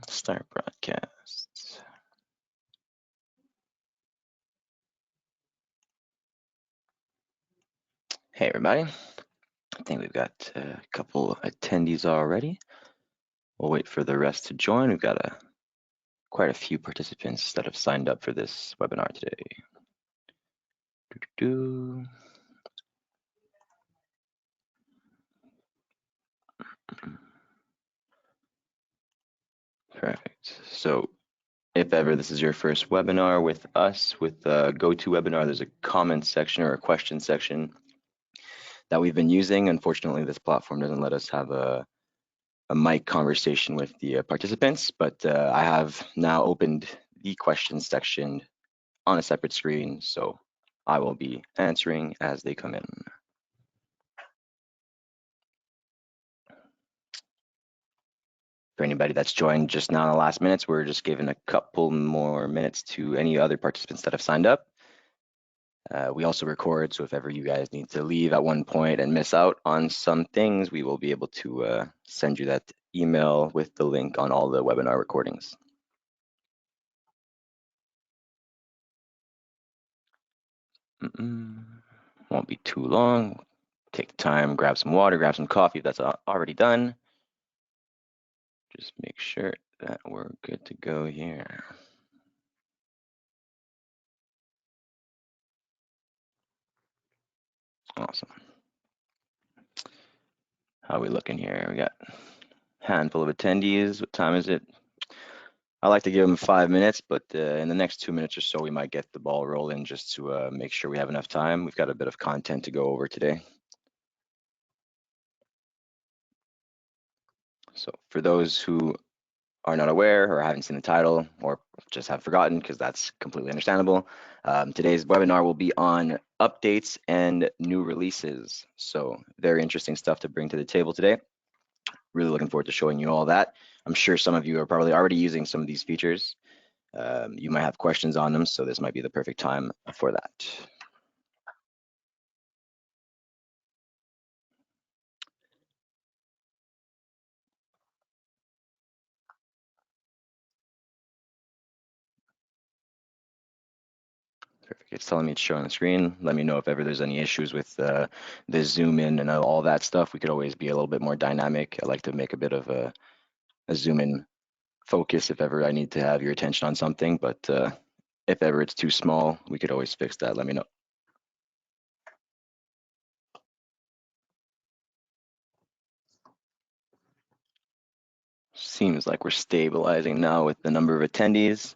Start broadcast. Hey everybody, I think we've got a couple attendees already. We'll wait for the rest to join. We've got quite a few participants that have signed up for this webinar today. Perfect. So if ever this is your first webinar with us, with GoToWebinar, there's a comment section or a question section that we've been using. Unfortunately, this platform doesn't let us have a mic conversation with the participants, but I have now opened the questions section on a separate screen, so I will be answering as they come in. For anybody that's joined just now in the last minutes, we're just giving a couple more minutes to any other participants that have signed up. We also record, so if ever you guys need to leave at one point and miss out on some things, we will be able to send you that email with the link on all the webinar recordings. Won't be too long. Take time, grab some water, grab some coffee if that's already done. Just make sure that we're good to go here. Awesome. How are we looking here? We got a handful of attendees. What time is it? I like to give them 5 minutes, but in the next 2 minutes or so, we might get the ball rolling just to make sure we have enough time. We've got a bit of content to go over today. So for those who are not aware or haven't seen the title or just have forgotten, because that's completely understandable, today's webinar will be on updates and new releases. So very interesting stuff to bring to the table today. Really looking forward to showing you all that. I'm sure some of you are probably already using some of these features. You might have questions on them, so this might be the perfect time for that. Perfect. It's telling me it's showing the screen. Let me know if ever there's any issues with the zoom in and all that stuff. We could always be a little bit more dynamic. I like to make a bit of a zoom in focus if ever I need to have your attention on something, but if ever it's too small, we could always fix that. Let me know. Seems like we're stabilizing now with the number of attendees.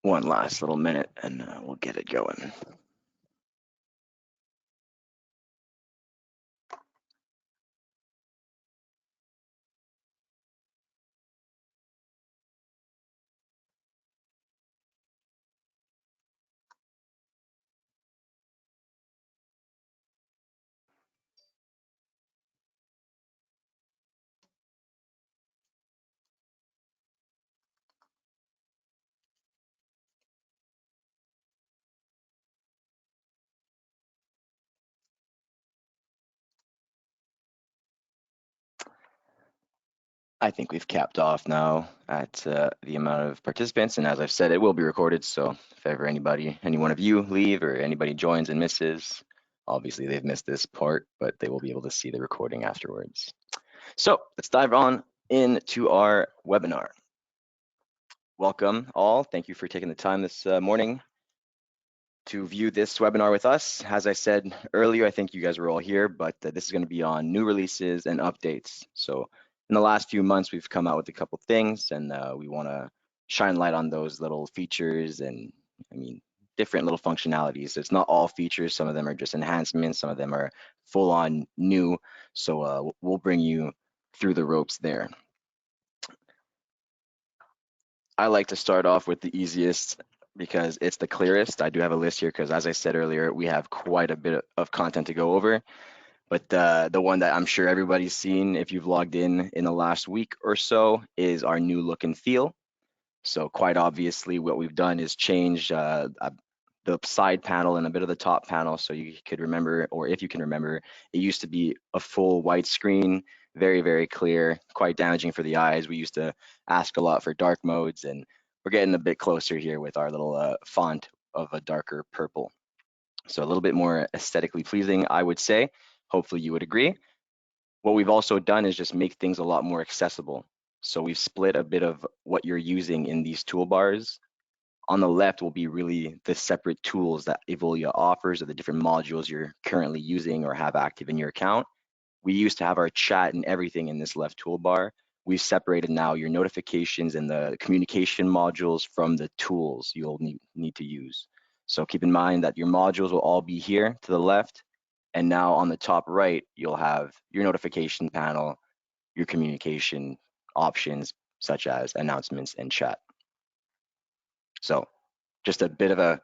One last little minute and we'll get it going. I think we've capped off now at the amount of participants, and as I've said, it will be recorded, so if ever any one of you leave or anybody joins and misses, obviously they've missed this part, but they will be able to see the recording afterwards. So let's dive on into our webinar. Welcome all. Thank you for taking the time this morning to view this webinar with us. As I said earlier, I think you guys were all here, but this is going to be on new releases and updates. So in the last few months, we've come out with a couple things, and we want to shine light on those little features and, different little functionalities. It's not all features. Some of them are just enhancements. Some of them are full on new. So we'll bring you through the ropes there. I like to start off with the easiest because it's the clearest. I do have a list here because, as I said earlier, we have quite a bit of content to go over. But the one that I'm sure everybody's seen if you've logged in the last week or so is our new look and feel. So quite obviously what we've done is change the side panel and a bit of the top panel. So you could remember, or if you can remember, it used to be a full white screen. very, very clear, quite damaging for the eyes. We used to ask a lot for dark modes, and we're getting a bit closer here with our little font of a darker purple. So a little bit more aesthetically pleasing, I would say. Hopefully you would agree. What we've also done is just make things a lot more accessible. So we've split a bit of what you're using in these toolbars. On the left will be really the separate tools that Evolia offers, or the different modules you're currently using or have active in your account. We used to have our chat and everything in this left toolbar. We've separated now your notifications and the communication modules from the tools you'll need to use. So keep in mind that your modules will all be here to the left. And now on the top right, you'll have your notification panel, your communication options, such as announcements and chat. So just a bit of a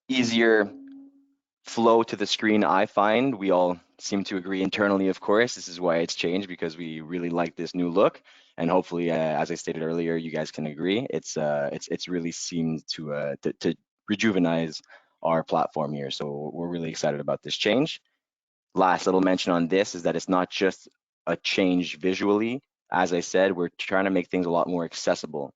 easier flow to the screen, I find. We all seem to agree internally, of course. This is why it's changed, because we really like this new look, and hopefully, as I stated earlier, you guys can agree. It's really seemed to rejuvenize our platform here. So we're really excited about this change. Last little mention on this is that it's not just a change visually. As I said, we're trying to make things a lot more accessible.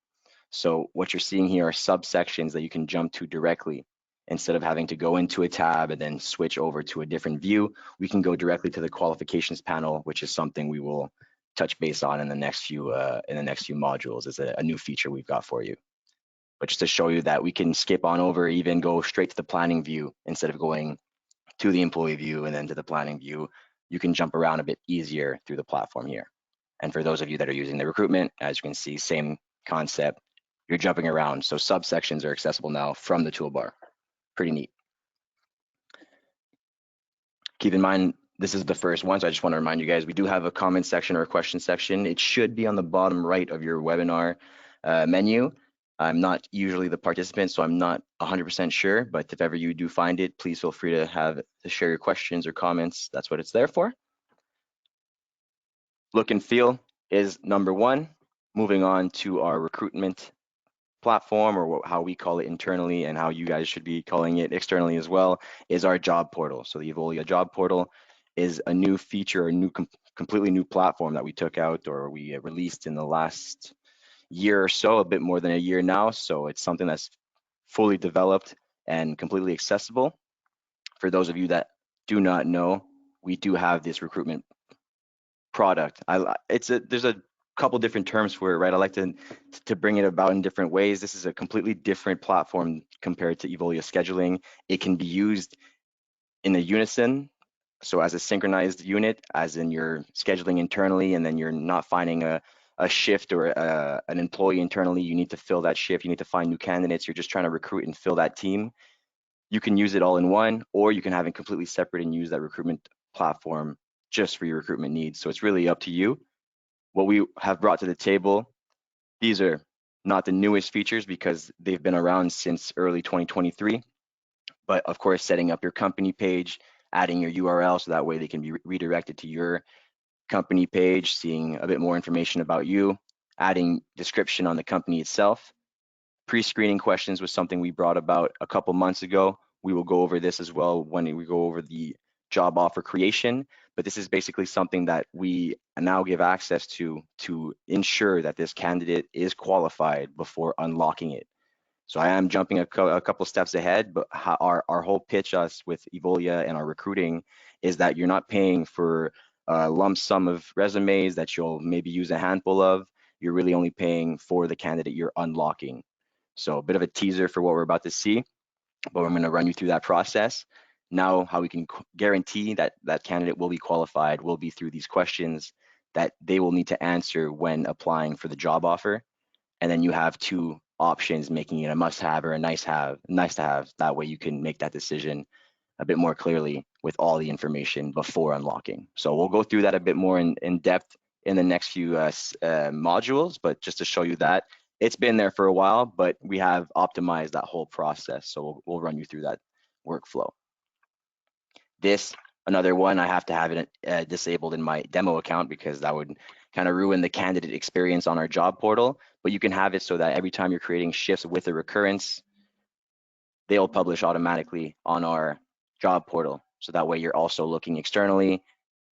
So what you're seeing here are subsections that you can jump to directly. Instead of having to go into a tab and then switch over to a different view, we can go directly to the qualifications panel, which is something we will touch base on in the next few modules. It's a new feature we've got for you. But just to show you that we can skip on over, even go straight to the planning view instead of going to the employee view and then to the planning view. You can jump around a bit easier through the platform here. And for those of you that are using the recruitment, as you can see, same concept. You're jumping around. So subsections are accessible now from the toolbar. Pretty neat. Keep in mind, this is the first one, so I just want to remind you guys, we do have a comment section or a question section. It should be on the bottom right of your webinar menu. I'm not usually the participant, so I'm not 100% sure, but if ever you do find it, please feel free to share your questions or comments. That's what it's there for. Look and feel is number one. Moving on to our recruitment platform, or how we call it internally and how you guys should be calling it externally as well, is our job portal. So the Evolia job portal is a new feature, a completely new platform that we took out, or we released in the last year or so, a bit more than a year now. So it's something that's fully developed and completely accessible. For those of you that do not know, we do have this recruitment product. There's a couple different terms for it, right? I like to bring it about in different ways. This is a completely different platform compared to Evolia scheduling. It can be used in a unison, so as a synchronized unit, as in you're scheduling internally and then you're not finding a shift or an employee internally. You need to fill that shift. You need to find new candidates. You're just trying to recruit and fill that team. You can use it all in one, or you can have it completely separate and use that recruitment platform just for your recruitment needs. So it's really up to you. What we have brought to the table, these are not the newest features because they've been around since early 2023. But of course, setting up your company page, adding your URL so that way they can be redirected to your company page, seeing a bit more information about you, adding description on the company itself. Pre-screening questions was something we brought about a couple months ago. We will go over this as well when we go over the job offer creation, but this is basically something that we now give access to ensure that this candidate is qualified before unlocking it. So I am jumping a couple steps ahead, but our whole pitch with Evolia and our recruiting is that you're not paying for a lump sum of resumes that you'll maybe use a handful of. You're really only paying for the candidate you're unlocking. So a bit of a teaser for what we're about to see, but I'm going to run you through that process. Now, how we can guarantee that that candidate will be qualified will be through these questions that they will need to answer when applying for the job offer. And then you have two options, making it a must-have or a nice-to-have. That way you can make that decision a bit more clearly with all the information before unlocking. So we'll go through that a bit more in depth in the next few modules, but just to show you that it's been there for a while, but we have optimized that whole process. So we'll run you through that workflow. This, another one, I have to have it disabled in my demo account because that would kind of ruin the candidate experience on our job portal, but you can have it so that every time you're creating shifts with a recurrence, they'll publish automatically on our job portal. So that way you're also looking externally,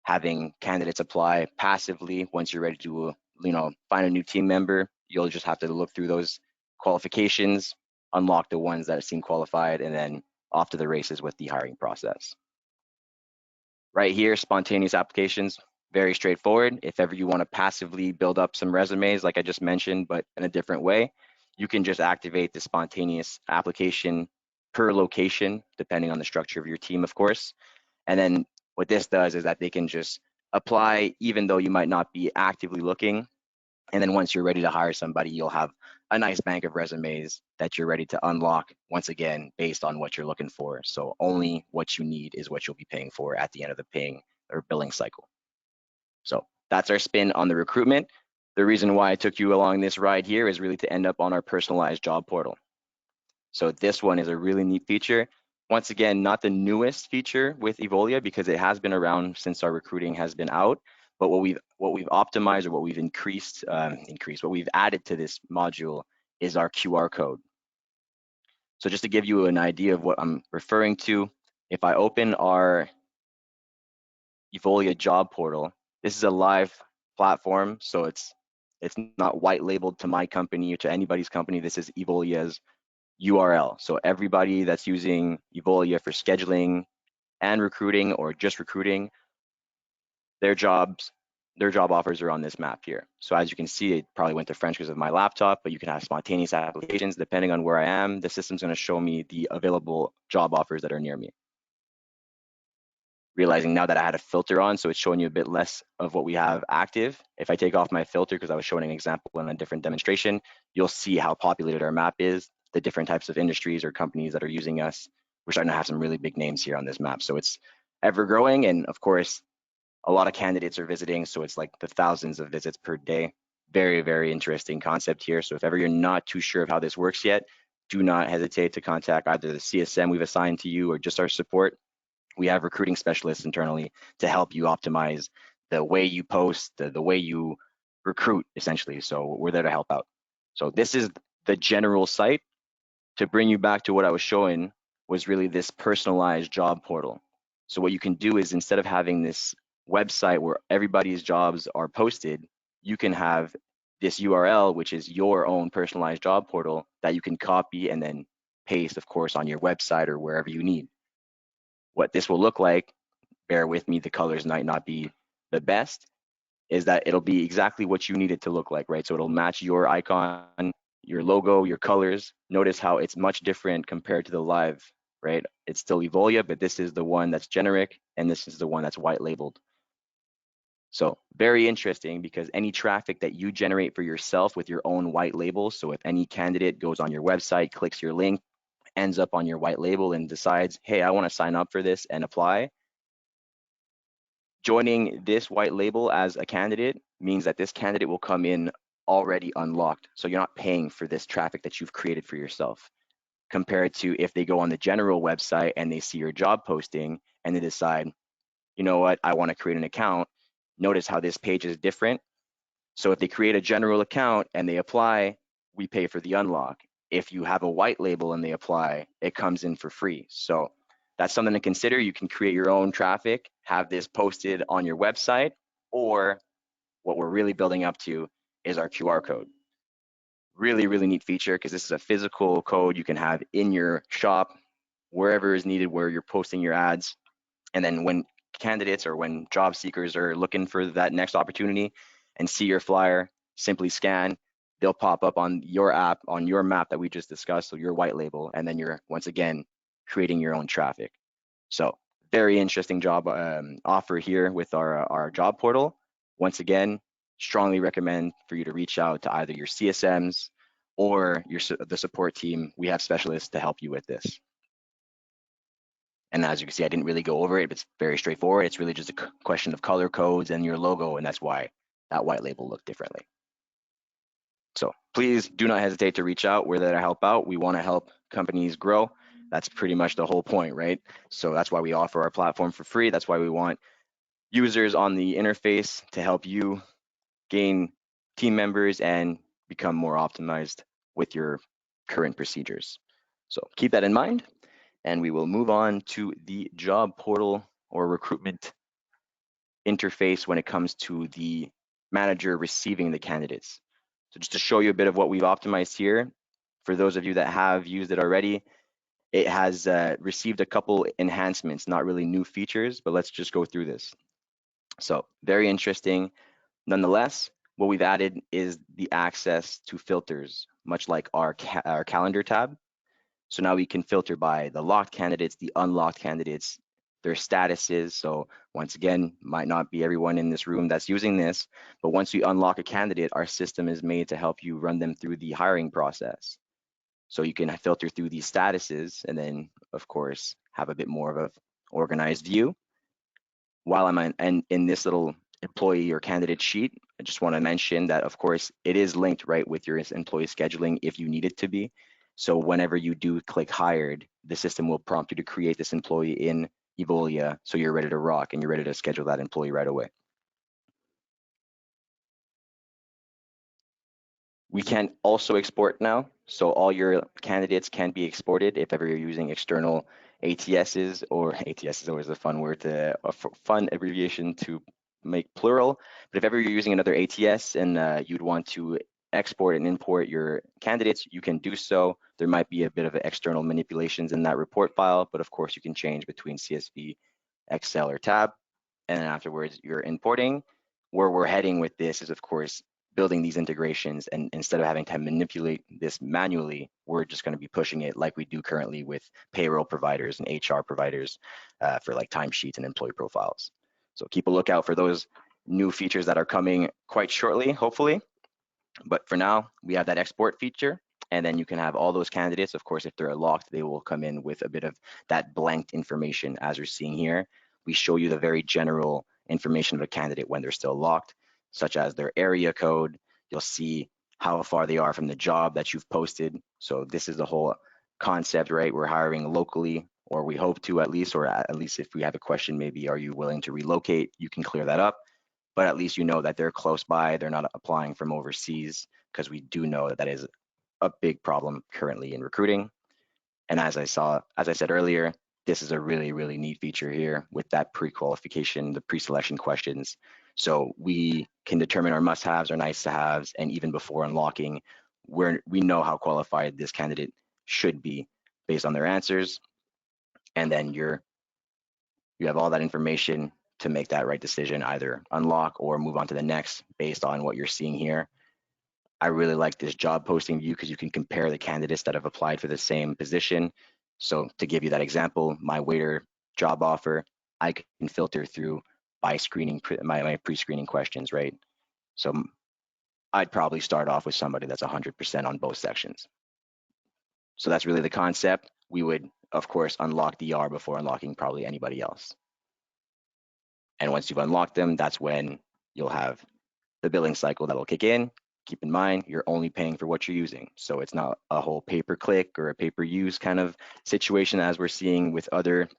having candidates apply passively. Once you're ready to, find a new team member, you'll just have to look through those qualifications, unlock the ones that seem qualified, and then off to the races with the hiring process. Right here, spontaneous applications, very straightforward. If ever you want to passively build up some resumes, like I just mentioned, but in a different way, you can just activate the spontaneous application per location, depending on the structure of your team, of course. And then what this does is that they can just apply even though you might not be actively looking. And then once you're ready to hire somebody, you'll have a nice bank of resumes that you're ready to unlock, once again, based on what you're looking for. So only what you need is what you'll be paying for at the end of the paying or billing cycle. So that's our spin on the recruitment. The reason why I took you along this ride here is really to end up on our personalized job portal. So this one is a really neat feature. Once again, not the newest feature with Evolia because it has been around since our recruiting has been out. But what we've optimized or what we've what we've added to this module is our QR code. So just to give you an idea of what I'm referring to, if I open our Evolia job portal, this is a live platform, so it's not white labeled to my company or to anybody's company. This is Evolia's URL. So everybody that's using Evolia for scheduling and recruiting or just recruiting, their job offers are on this map here. So as you can see, it probably went to French because of my laptop, but you can have spontaneous applications. Depending on where I am, the system's going to show me the available job offers that are near me. Realizing now that I had a filter on, so it's showing you a bit less of what we have active. If I take off my filter, because I was showing an example in a different demonstration, you'll see how populated our map is, the different types of industries or companies that are using us. We're starting to have some really big names here on this map. So it's ever growing. And of course, a lot of candidates are visiting. So it's like the thousands of visits per day. Very, very interesting concept here. So if ever you're not too sure of how this works yet, do not hesitate to contact either the CSM we've assigned to you or just our support. We have recruiting specialists internally to help you optimize the way you post, the way you recruit, essentially. So we're there to help out. So this is the general site. To bring you back to what I was showing was really this personalized job portal. So what you can do is instead of having this website where everybody's jobs are posted, you can have this URL, which is your own personalized job portal that you can copy and then paste, of course, on your website or wherever you need. What this will look like, bear with me, the colors might not be the best, is that it'll be exactly what you need it to look like, right? So it'll match your icon, your logo, your colors. Notice how it's much different compared to the live, right? It's still Evolia, but this is the one that's generic, and this is the one that's white labeled. So very interesting because any traffic that you generate for yourself with your own white label, so if any candidate goes on your website, clicks your link, ends up on your white label and decides, hey, I want to sign up for this and apply, joining this white label as a candidate means that this candidate will come in already unlocked. So you're not paying for this traffic that you've created for yourself, compared to if they go on the general website and they see your job posting and they decide, you know what, I want to create an account. Notice how this page is different. So if they create a general account and they apply, we pay for the unlock. If you have a white label and they apply, it comes in for free. So that's something to consider. You can create your own traffic, have this posted on your website, or what we're really building up to is our QR code. Really, really neat feature because this is a physical code you can have in your shop, wherever is needed, where you're posting your ads. And then when candidates or when job seekers are looking for that next opportunity and see your flyer, simply scan, they'll pop up on your app, on your map that we just discussed, so your white label, and then you're, once again, creating your own traffic. So very interesting job offer here with our job portal. Once again, strongly recommend for you to reach out to either your CSMs or the support team. We have specialists to help you with this. And as you can see, I didn't really go over it, but it's very straightforward. It's really just a question of color codes and your logo, and that's why that white label looked differently. So please do not hesitate to reach out. We're there to help out. We want to help companies grow. That's pretty much the whole point, right? So that's why we offer our platform for free. That's why we want users on the interface to help you gain team members and become more optimized with your current procedures. So keep that in mind. And we will move on to the job portal or recruitment interface when it comes to the manager receiving the candidates. So just to show you a bit of what we've optimized here, for those of you that have used it already, it has received a couple enhancements, not really new features, but let's just go through this. So very interesting. Nonetheless, what we've added is the access to filters, much like our calendar tab. So now we can filter by the locked candidates, the unlocked candidates, their statuses. So once again, might not be everyone in this room that's using this, but once we unlock a candidate, our system is made to help you run them through the hiring process. So you can filter through these statuses and then, of course, have a bit more of an organized view. While I'm in this little employee or candidate sheet, I just want to mention that, of course, it is linked right with your employee scheduling if you need it to be. So whenever you do click hired, the system will prompt you to create this employee in Evolia so you're ready to rock and you're ready to schedule that employee right away. We can also export now. So all your candidates can be exported if ever you're using external ATSs, or ATS is always a fun word, a fun abbreviation to make plural. But if ever you're using another ATS and you'd want to export and import your candidates, you can do so. There might be a bit of external manipulations in that report file, but of course you can change between CSV, Excel, or Tab. And then afterwards you're importing. Where we're heading with this is, of course, building these integrations, and instead of having to manipulate this manually, we're just going to be pushing it like we do currently with payroll providers and HR providers for like timesheets and employee profiles. So keep a lookout for those new features that are coming quite shortly, hopefully. But for now, we have that export feature, and then you can have all those candidates. Of course, if they're locked, they will come in with a bit of that blanked information as you're seeing here. We show you the very general information of a candidate when they're still locked, such as their area code. You'll see how far they are from the job that you've posted. So this is the whole concept, right? We're hiring locally, or we hope to at least, or at least if we have a question, maybe are you willing to relocate? You can clear that up, but at least you know that they're close by. They're not applying from overseas, because we do know that that is a big problem currently in recruiting. And as I said earlier, this is a really, really neat feature here with that pre-qualification, the pre-selection questions. So we can determine our must-haves, our nice-to-haves, and even before unlocking, we know how qualified this candidate should be based on their answers. And then you have all that information to make that right decision, either unlock or move on to the next based on what you're seeing here. I really like this job posting view because you can compare the candidates that have applied for the same position. So to give you that example, my waiter job offer, I can filter through by screening my pre-screening questions, right? So I'd probably start off with somebody that's 100% on both sections. So that's really the concept. We would, of course, unlock DR before unlocking probably anybody else. And once you've unlocked them, that's when you'll have the billing cycle that will kick in. Keep in mind, you're only paying for what you're using. So it's not a whole pay-per-click or a pay-per-use kind of situation as we're seeing with other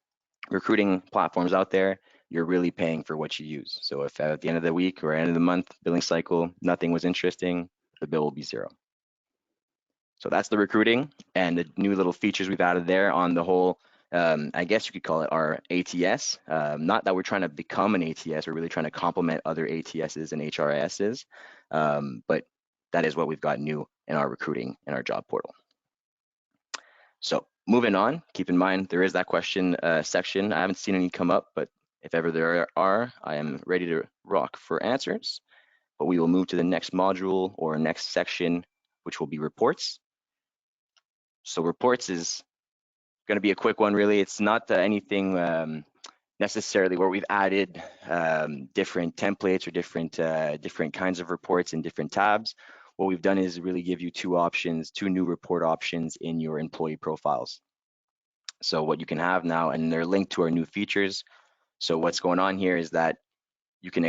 recruiting platforms out there. You're really paying for what you use. So if at the end of the week or end of the month billing cycle, nothing was interesting, the bill will be zero. So that's the recruiting and the new little features we've added there on the whole, I guess you could call it our ATS. Not that we're trying to become an ATS, we're really trying to complement other ATSs and HRISs, but that is what we've got new in our recruiting in our job portal. So moving on, keep in mind there is that question section. I haven't seen any come up, but if ever there are, I am ready to rock for answers. But we will move to the next module or next section, which will be reports. So reports is going to be a quick one, really. It's not anything necessarily where we've added different templates or different kinds of reports in different tabs. What we've done is really give you two new report options in your employee profiles. So what you can have now, and they're linked to our new features. So what's going on here is that you can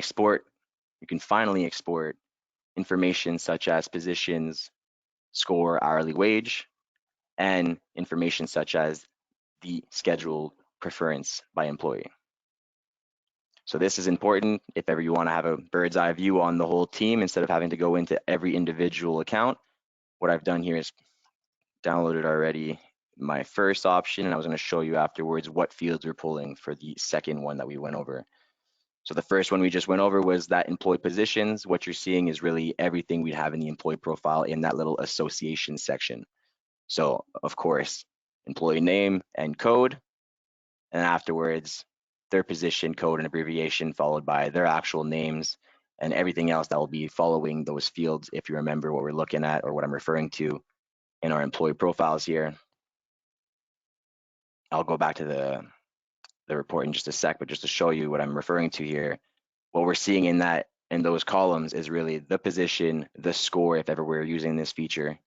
finally export information such as positions, score, hourly wage, and information such as the scheduled preference by employee. So this is important if ever you want to have a bird's eye view on the whole team instead of having to go into every individual account. What I've done here is downloaded already my first option, and I was going to show you afterwards what fields we're pulling for the second one that we went over. So the first one we just went over was that employee positions. What you're seeing is really everything we'd have in the employee profile in that little association section. So of course, employee name and code, and afterwards, their position, code, and abbreviation, followed by their actual names and everything else that will be following those fields, if you remember what we're looking at or what I'm referring to in our employee profiles here. I'll go back to the report in just a sec, but just to show you what I'm referring to here, what we're seeing in those columns is really the position, the score, if ever we're using this feature,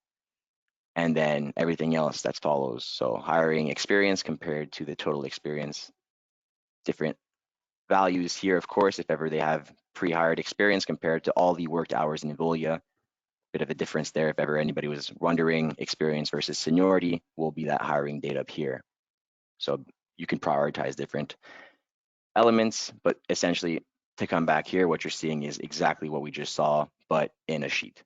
and then everything else that follows. So hiring experience compared to the total experience, different values here, of course, if ever they have pre-hired experience compared to all the worked hours in Evolia. Bit of a difference there. If ever anybody was wondering, experience versus seniority will be that hiring date up here. So you can prioritize different elements, but essentially to come back here, what you're seeing is exactly what we just saw, but in a sheet.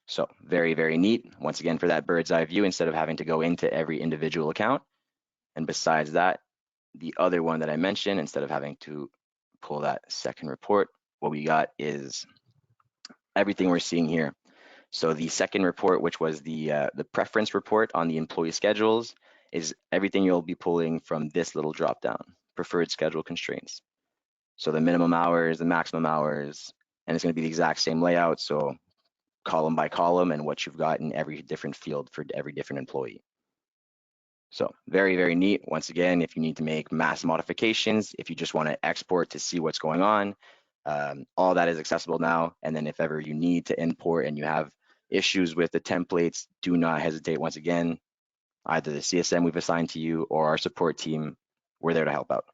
So very, very neat. Once again, for that bird's eye view, instead of having to go into every individual account. And besides that, the other one that I mentioned, instead of having to pull that second report, what we got is everything we're seeing here. So the second report, which was the preference report on the employee schedules, is everything you'll be pulling from this little drop down, preferred schedule constraints. So the minimum hours, the maximum hours, and it's going to be the exact same layout. So column by column and what you've got in every different field for every different employee. So very, very neat. Once again, if you need to make mass modifications, if you just want to export to see what's going on, all that is accessible now. And then if ever you need to import and you have issues with the templates, do not hesitate. Once again, either the CSM we've assigned to you or our support team, we're there to help out.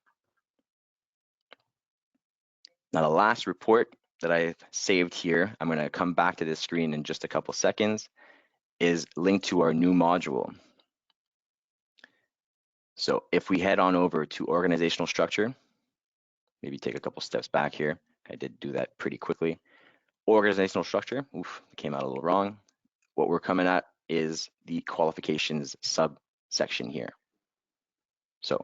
Now, the last report that I've saved here, I'm going to come back to this screen in just a couple seconds, is linked to our new module. So if we head on over to organizational structure, maybe take a couple steps back here. I did do that pretty quickly. Organizational structure, oof, came out a little wrong. What we're coming at is the qualifications subsection here. So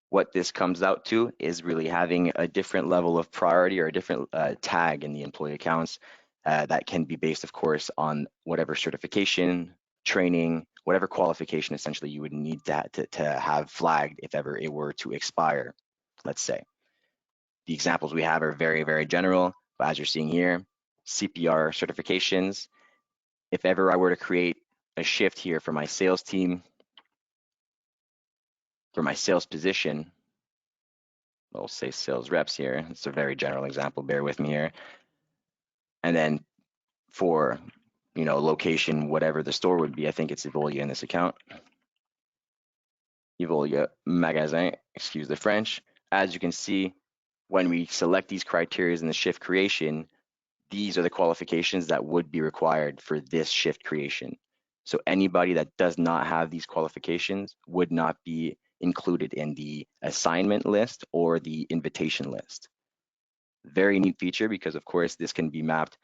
what this comes out to is really having a different level of priority or a different tag in the employee accounts that can be based, of course, on whatever certification, training, whatever qualification essentially you would need to have flagged if ever it were to expire, let's say. The examples we have are very, very general, but as you're seeing here, CPR certifications. If ever I were to create a shift here for my sales team, for my sales position, we'll say sales reps here. It's a very general example, bear with me here. And then for, location, whatever the store would be, I think it's Evolia in this account. Evolia Magasin, excuse the French. As you can see, when we select these criteria in the shift creation, these are the qualifications that would be required for this shift creation. So anybody that does not have these qualifications would not be included in the assignment list or the invitation list. Very neat feature because, of course, this can be mapped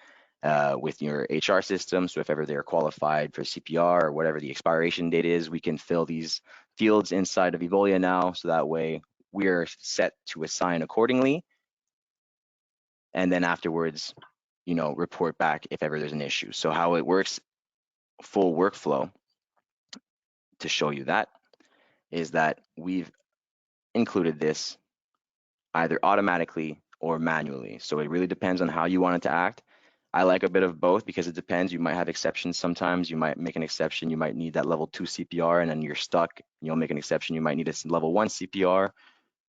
with your HR system. So if ever they're qualified for CPR or whatever the expiration date is, we can fill these fields inside of Evolia now. So that way we're set to assign accordingly. And then afterwards, report back if ever there's an issue. So how it works, full workflow, to show you that, is that we've included this either automatically or manually. So it really depends on how you want it to act. I like a bit of both because it depends. You might have exceptions sometimes. You might make an exception. You might need that level 2 CPR and then you're stuck. You'll make an exception. You might need a level 1 CPR,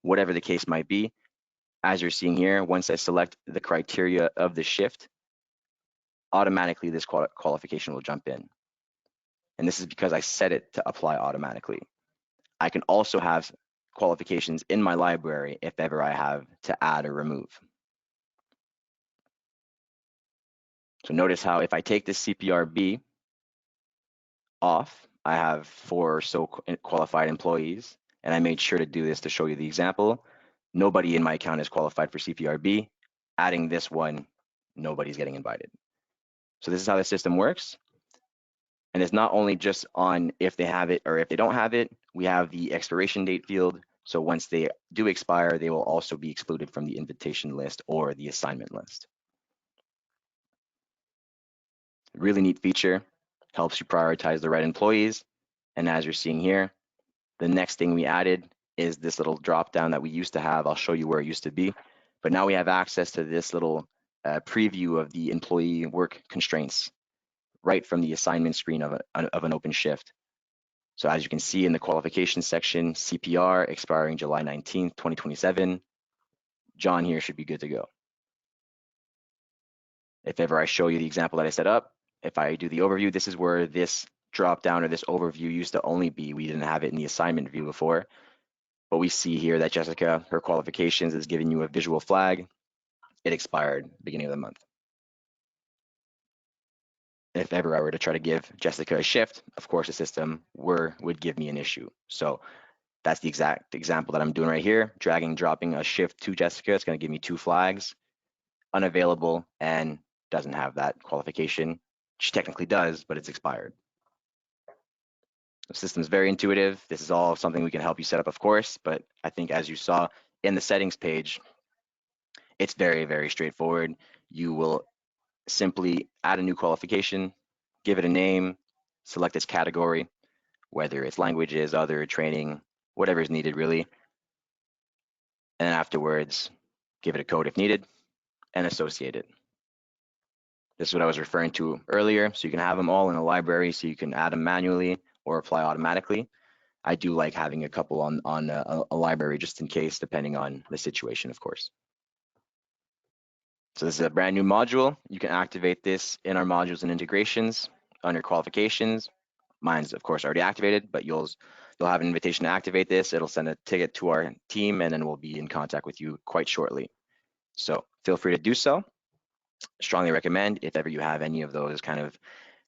whatever the case might be. As you're seeing here, once I select the criteria of the shift, automatically this qualification will jump in. And this is because I set it to apply automatically. I can also have qualifications in my library if ever I have to add or remove. So notice how if I take this CPRB off, I have 4 or so qualified employees, and I made sure to do this to show you the example. Nobody in my account is qualified for CPRB. Adding this one, nobody's getting invited. So this is how the system works. And it's not only just on if they have it or if they don't have it. We have the expiration date field So once they do expire, they will also be excluded from the invitation list or the assignment list. Really neat feature, helps you prioritize the right employees. And as you're seeing here, the next thing we added is this little drop down that we used to have. I'll show you where it used to be, but now we have access to this little preview of the employee work constraints right from the assignment screen of an open shift. So as you can see in the qualifications section, CPR expiring July 19th, 2027, John here should be good to go. If ever I show you the example that I set up, if I do the overview, this is where this drop down or this overview used to only be. We didn't have it in the assignment view before, but we see here that Jessica, her qualifications is giving you a visual flag. It expired beginning of the month. If ever I were to try to give Jessica a shift, of course the system would give me an issue. So that's the exact example that I'm doing right here. Dragging, dropping a shift to Jessica, it's going to give me 2 flags, unavailable, and doesn't have that qualification. She technically does, but it's expired. The system is very intuitive. This is all something we can help you set up, of course, but I think as you saw in the settings page, it's very, very straightforward. You will simply add a new qualification, give it a name, select its category, whether it's languages, other training, whatever is needed really. And then afterwards, give it a code if needed and associate it. This is what I was referring to earlier. So you can have them all in a library so you can add them manually or apply automatically. I do like having a couple on a library just in case, depending on the situation, of course. So this is a brand new module. You can activate this in our modules and integrations under qualifications. Mine's of course already activated, but you'll have an invitation to activate this. It'll send a ticket to our team and then we'll be in contact with you quite shortly. So feel free to do so. Strongly recommend if ever you have any of those kind of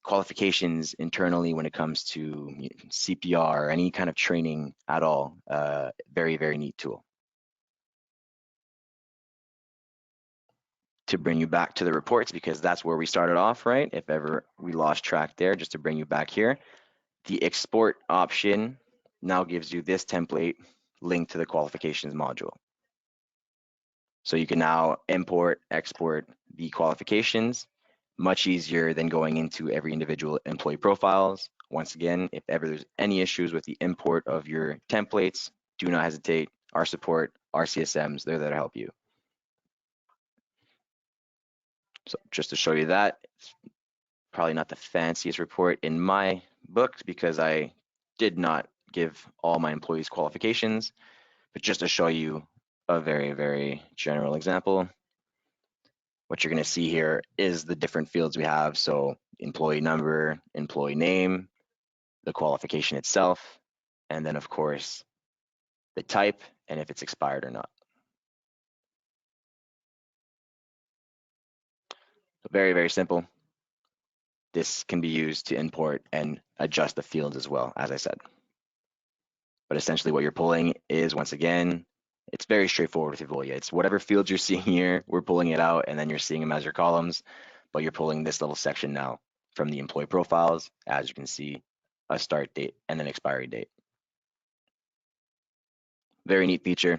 qualifications internally when it comes to CPR or any kind of training at all. Very, very neat tool. To bring you back to the reports, because that's where we started off, right? If ever we lost track there, just to bring you back here, the export option now gives you this template linked to the qualifications module. So you can now import, export the qualifications, much easier than going into every individual employee profiles. Once again, if ever there's any issues with the import of your templates, do not hesitate. Our support, our CSMs, they're there to help you. So just to show you that, it's probably not the fanciest report in my book because I did not give all my employees qualifications, but just to show you a very, very general example, what you're going to see here is the different fields we have. So employee number, employee name, the qualification itself, and then of course the type and if it's expired or not. So very, very simple. This can be used to import and adjust the fields as well, as I said. But essentially what you're pulling is, once again, it's very straightforward with Evolia. It's whatever fields you're seeing here, we're pulling it out and then you're seeing them as your columns, but you're pulling this little section now from the employee profiles, as you can see, a start date and an expiry date. Very neat feature,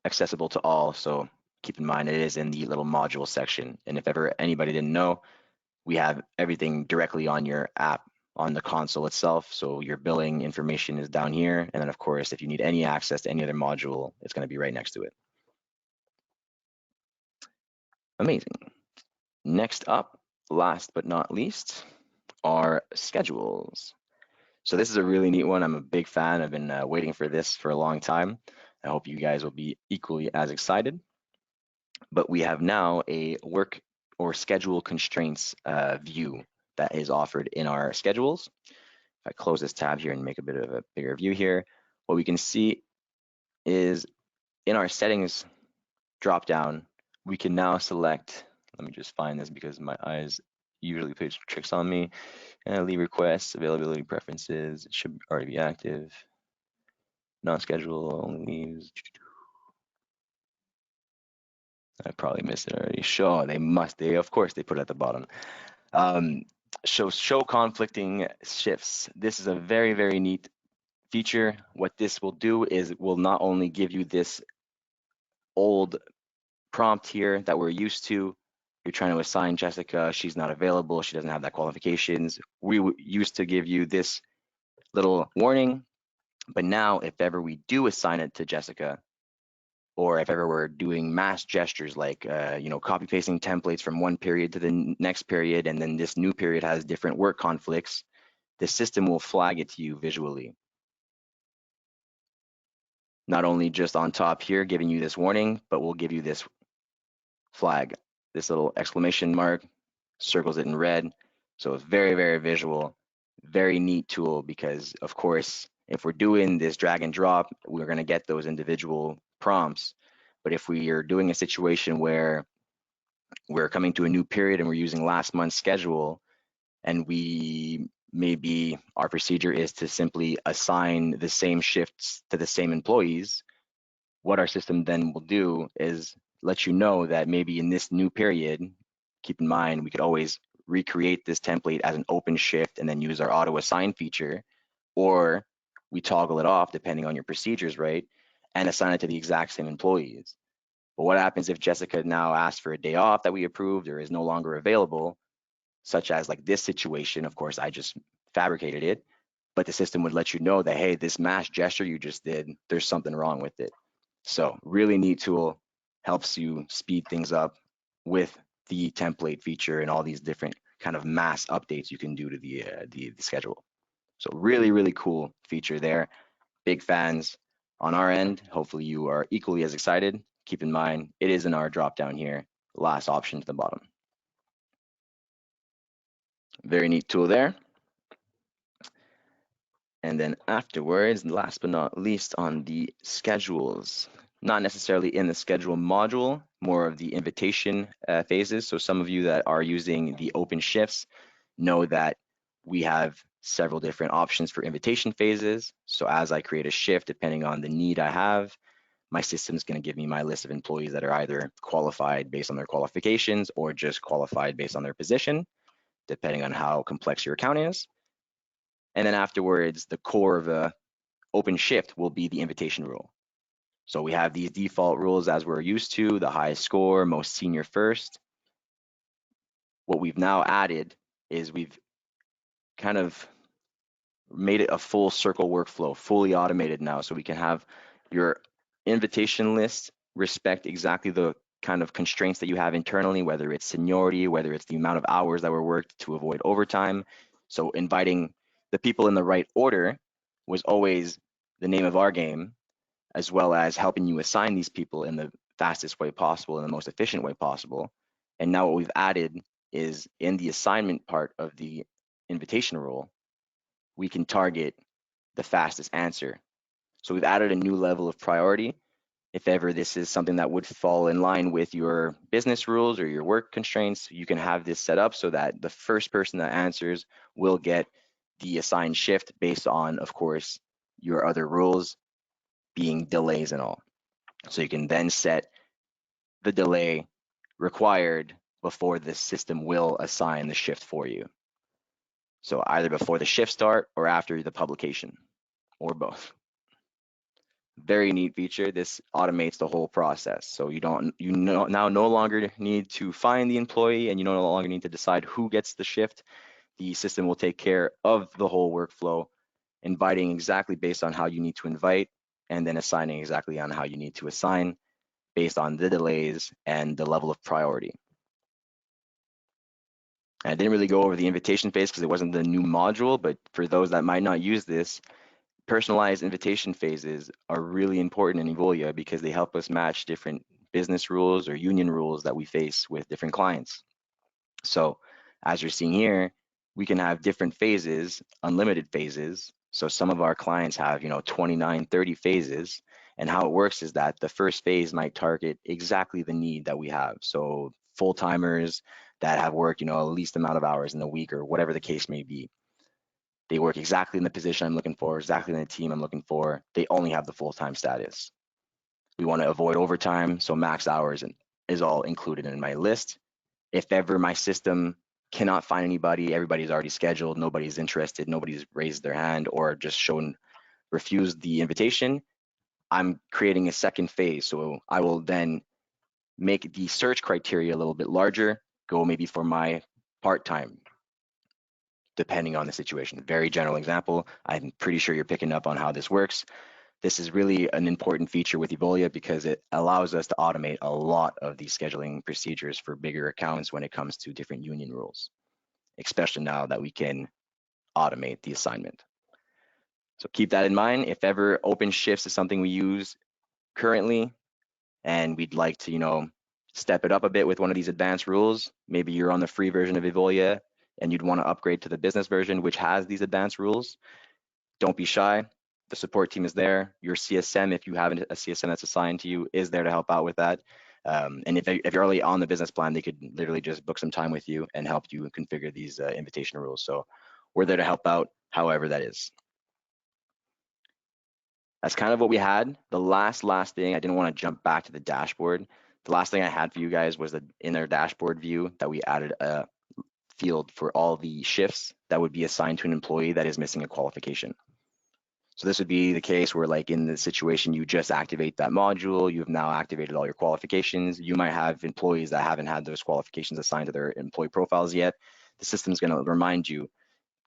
accessible to all. So keep in mind, it is in the little module section. And if ever anybody didn't know, we have everything directly on your app on the console itself. So your billing information is down here. And then of course, if you need any access to any other module, it's going to be right next to it. Amazing. Next up, last but not least, are schedules. So this is a really neat one. I'm a big fan. I've been waiting for this for a long time. I hope you guys will be equally as excited. But we have now a work or schedule constraints view that is offered in our schedules. If I close this tab here and make a bit of a bigger view here, what we can see is in our settings drop down, we can now select, let me just find this because my eyes usually play tricks on me. Leave requests, availability preferences, it should already be active. Non-schedule only leaves. I probably missed it already. Show, they of course they put it at the bottom. Show conflicting shifts. This is a very, very neat feature, what this will do is it will not only give you this old prompt here that we're used to. You're trying to assign Jessica, she's not available, she doesn't have that qualifications. We used to give you this little warning, but now if ever we do assign it to Jessica, or if ever we're doing mass gestures like copy pasting templates from one period to the next period, and then this new period has different work conflicts, the system will flag it to you visually. Not only just on top here giving you this warning, but we'll give you this flag, this little exclamation mark, circles it in red. So it's very, very visual, very neat tool because of course, if we're doing this drag and drop, we're gonna get those individual prompts. But if we are doing a situation where we're coming to a new period and we're using last month's schedule, and maybe our procedure is to simply assign the same shifts to the same employees, what our system then will do is let you know that maybe in this new period, keep in mind, we could always recreate this template as an open shift and then use our auto assign feature, or we toggle it off depending on your procedures, right? And assign it to the exact same employees. But what happens if Jessica now asks for a day off that we approved or is no longer available, such as like this situation? Of course, I just fabricated it, but the system would let you know that, hey, this mass gesture you just did, there's something wrong with it. So really neat tool, helps you speed things up with the template feature and all these different kind of mass updates you can do to the schedule. So really, really cool feature there. Big fans on our end. Hopefully you are equally as excited. Keep in mind, it is in our drop down here, last option to the bottom. Very neat tool there. And then afterwards, last but not least, on the schedules, not necessarily in the schedule module, more of the invitation phases. So some of you that are using the open shifts know that we have several different options for invitation phases. So as I create a shift, depending on the need I have, my system is going to give me my list of employees that are either qualified based on their qualifications or just qualified based on their position, depending on how complex your account is. And then afterwards, the core of a open shift will be the invitation rule. So we have these default rules as we're used to, the highest score, most senior first. What we've now added is we've kind of made it a full circle workflow, fully automated now. So we can have your invitation list respect exactly the kind of constraints that you have internally, whether it's seniority, whether it's the amount of hours that were worked to avoid overtime. So inviting the people in the right order was always the name of our game, as well as helping you assign these people in the fastest way possible, in the most efficient way possible. And now what we've added is in the assignment part of the invitation rule, we can target the fastest answer. So we've added a new level of priority. If ever this is something that would fall in line with your business rules or your work constraints, you can have this set up so that the first person that answers will get the assigned shift based on, of course, your other rules being delays and all. So you can then set the delay required before the system will assign the shift for you. So either before the shift start or after the publication, or both. Very neat feature. This automates the whole process. So now no longer need to find the employee, and you no longer need to decide who gets the shift. The system will take care of the whole workflow, inviting exactly based on how you need to invite, and then assigning exactly on how you need to assign based on the delays and the level of priority. I didn't really go over the invitation phase because it wasn't the new module, but for those that might not use this, personalized invitation phases are really important in Evolia because they help us match different business rules or union rules that we face with different clients. So as you're seeing here, we can have different phases, unlimited phases. So some of our clients have, 29, 30 phases. And how it works is that the first phase might target exactly the need that we have. So full-timers that have worked, least amount of hours in the week or whatever the case may be. They work exactly in the position I'm looking for, exactly in the team I'm looking for. They only have the full-time status. We want to avoid overtime, so max hours is all included in my list. If ever my system cannot find anybody, everybody's already scheduled, nobody's interested, nobody's raised their hand or just shown refuse the invitation, I'm creating a second phase. So I will then make the search criteria a little bit larger, go maybe for my part-time, depending on the situation. Very general example. I'm pretty sure you're picking up on how this works. This is really an important feature with Evolia because it allows us to automate a lot of these scheduling procedures for bigger accounts when it comes to different union rules, especially now that we can automate the assignment. So keep that in mind. If ever OpenShifts is something we use currently and we'd like to, step it up a bit with one of these advanced rules, maybe you're on the free version of Evolia and you'd want to upgrade to the business version, which has these advanced rules, don't be shy. The support team is there. Your CSM, if you have a CSM that's assigned to you, is there to help out with that. And if you're already on the business plan, they could literally just book some time with you and help you configure these invitation rules. So we're there to help out however that is. That's kind of what we had. The last thing, I didn't want to jump back to the dashboard. The last thing I had for you guys was that in our dashboard view that we added a field for all the shifts that would be assigned to an employee that is missing a qualification. So this would be the case where, like, in the situation, you just activate that module, you've now activated all your qualifications. You might have employees that haven't had those qualifications assigned to their employee profiles yet. The system's going to remind you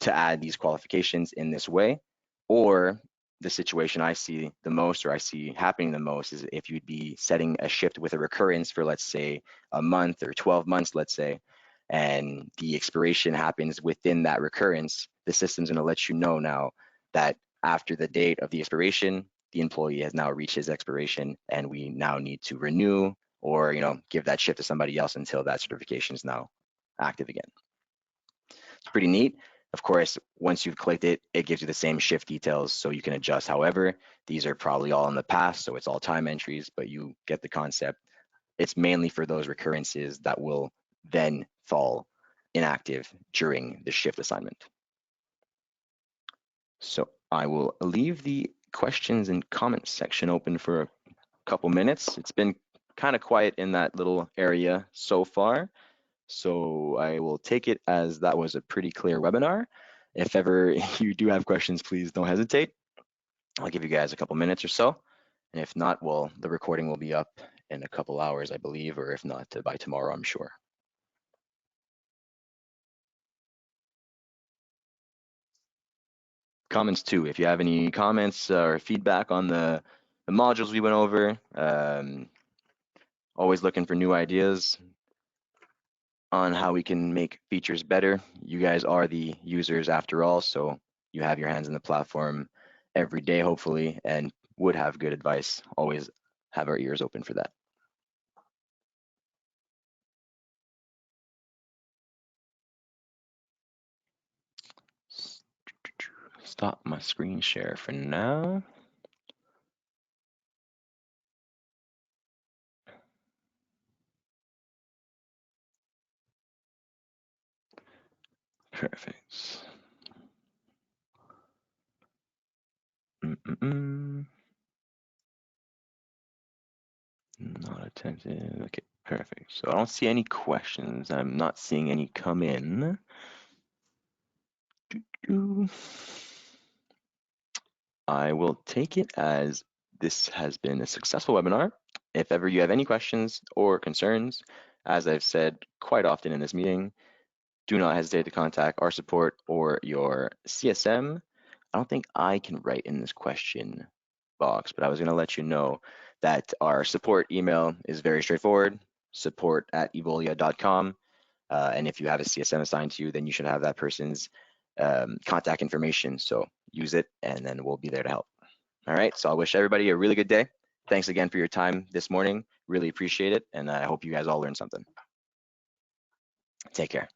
to add these qualifications in this way. Or the situation I see the most, or I see happening the most, is if you'd be setting a shift with a recurrence for, let's say, a month or 12 months, let's say, and the expiration happens within that recurrence, the system's going to let you know now that after the date of the expiration, the employee has now reached his expiration and we now need to renew or, give that shift to somebody else until that certification is now active again. It's pretty neat. Of course, once you've clicked it, it gives you the same shift details so you can adjust. However, these are probably all in the past, so it's all time entries, but you get the concept. It's mainly for those recurrences that will then fall inactive during the shift assignment. So I will leave the questions and comments section open for a couple minutes. It's been kind of quiet in that little area so far. So I will take it as that was a pretty clear webinar. If ever you do have questions, please don't hesitate. I'll give you guys a couple minutes or so. And if not, well, the recording will be up in a couple hours, I believe, or if not, by tomorrow, I'm sure. Comments too. If you have any comments or feedback on the modules we went over, always looking for new ideas on how we can make features better. You guys are the users after all, so you have your hands in the platform every day, hopefully, and would have good advice. Always have our ears open for that. Stop my screen share for now. Perfect. Not attentive. Okay, perfect. So I don't see any questions. I'm not seeing any come in. I will take it as this has been a successful webinar. If ever you have any questions or concerns, as I've said quite often in this meeting, do not hesitate to contact our support or your CSM. I don't think I can write in this question box, but I was going to let you know that our support email is very straightforward, support@evolia.com. And if you have a CSM assigned to you, then you should have that person's contact information. So use it, and then we'll be there to help. All right, so I wish everybody a really good day. Thanks again for your time this morning. Really appreciate it, and I hope you guys all learned something. Take care.